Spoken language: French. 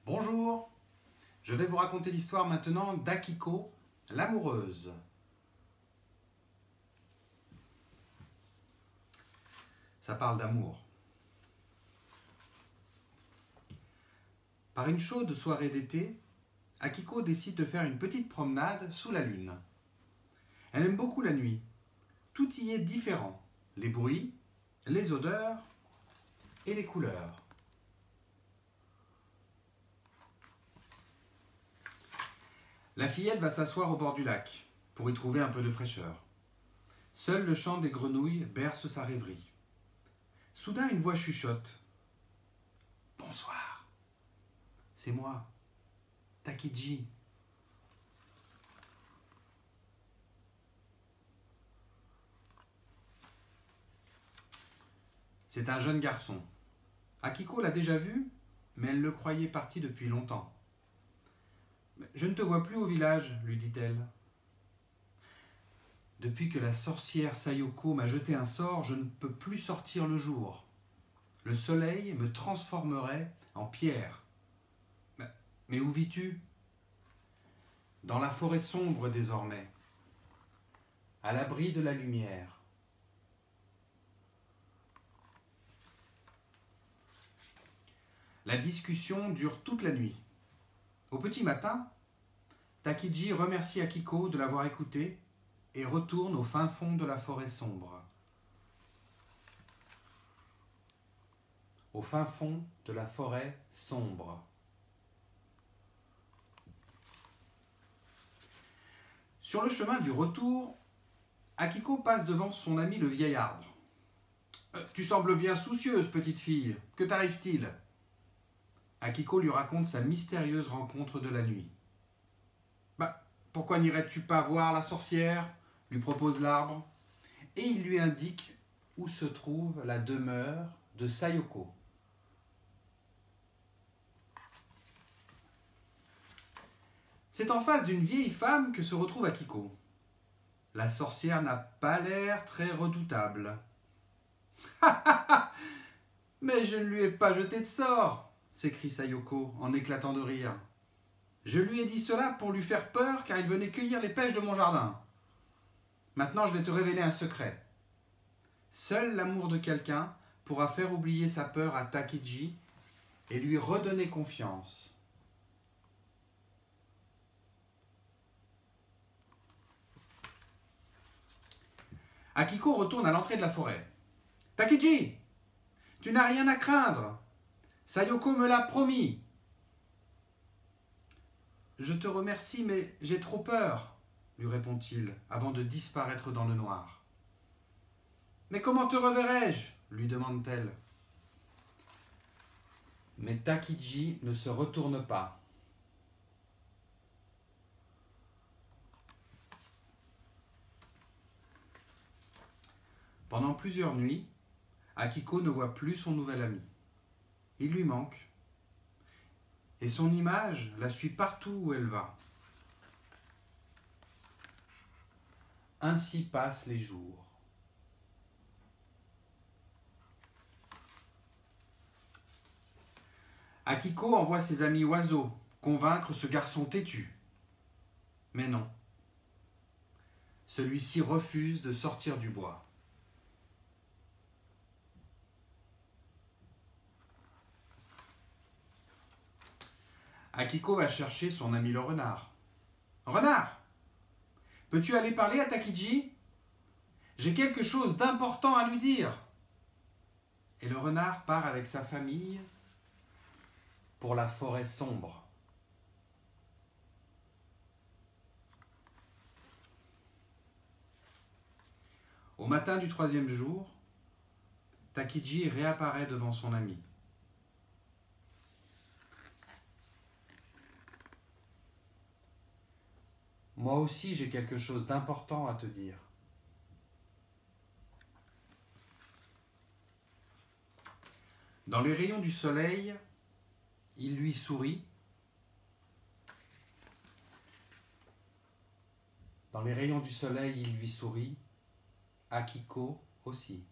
Bonjour, je vais vous raconter l'histoire maintenant d'Akiko, l'amoureuse. Ça parle d'amour. Par une chaude soirée d'été, Akiko décide de faire une petite promenade sous la lune. Elle aime beaucoup la nuit. Tout y est différent. Les bruits, les odeurs et les couleurs. La fillette va s'asseoir au bord du lac pour y trouver un peu de fraîcheur. Seul le chant des grenouilles berce sa rêverie. Soudain, une voix chuchote. « Bonsoir, c'est moi, Takiji. » C'est un jeune garçon. Akiko l'a déjà vu, mais elle le croyait parti depuis longtemps. « Je ne te vois plus au village, lui dit-elle. Depuis que la sorcière Sayoko m'a jeté un sort, je ne peux plus sortir le jour. Le soleil me transformerait en pierre. Mais où vis-tu ? Dans la forêt sombre désormais, à l'abri de la lumière. La discussion dure toute la nuit. Au petit matin, Takiji remercie Akiko de l'avoir écouté et retourne au fin fond de la forêt sombre. Au fin fond de la forêt sombre. Sur le chemin du retour, Akiko passe devant son ami le vieil arbre. « Tu sembles bien soucieuse, petite fille. Que t'arrive-t-il » Akiko lui raconte sa mystérieuse rencontre de la nuit. « Pourquoi n'irais-tu pas voir la sorcière ?» lui propose l'arbre. Et il lui indique où se trouve la demeure de Sayoko. C'est en face d'une vieille femme que se retrouve Akiko. La sorcière n'a pas l'air très redoutable. « Mais je ne lui ai pas jeté de sort !» s'écrie Sayoko en éclatant de rire. « Je lui ai dit cela pour lui faire peur car il venait cueillir les pêches de mon jardin. Maintenant, je vais te révéler un secret. Seul l'amour de quelqu'un pourra faire oublier sa peur à Takiji et lui redonner confiance. » Akiko retourne à l'entrée de la forêt. « Takiji, tu n'as rien à craindre. Sayoko me l'a promis. »« Je te remercie, mais j'ai trop peur, » lui répond-il, avant de disparaître dans le noir. « Mais comment te reverrai-je » lui demande-t-elle. Mais Takiji ne se retourne pas. Pendant plusieurs nuits, Akiko ne voit plus son nouvel ami. Il lui manque. Et son image la suit partout où elle va. Ainsi passent les jours. Akiko envoie ses amis oiseaux convaincre ce garçon têtu. Mais non. Celui-ci refuse de sortir du bois. Akiko va chercher son ami le renard. « Renard, peux-tu aller parler à Takiji ? J'ai quelque chose d'important à lui dire. » Et le renard part avec sa famille pour la forêt sombre. Au matin du 3e jour, Takiji réapparaît devant son ami. Moi aussi, j'ai quelque chose d'important à te dire. Dans les rayons du soleil, il lui sourit. Dans les rayons du soleil, il lui sourit. Akiko aussi.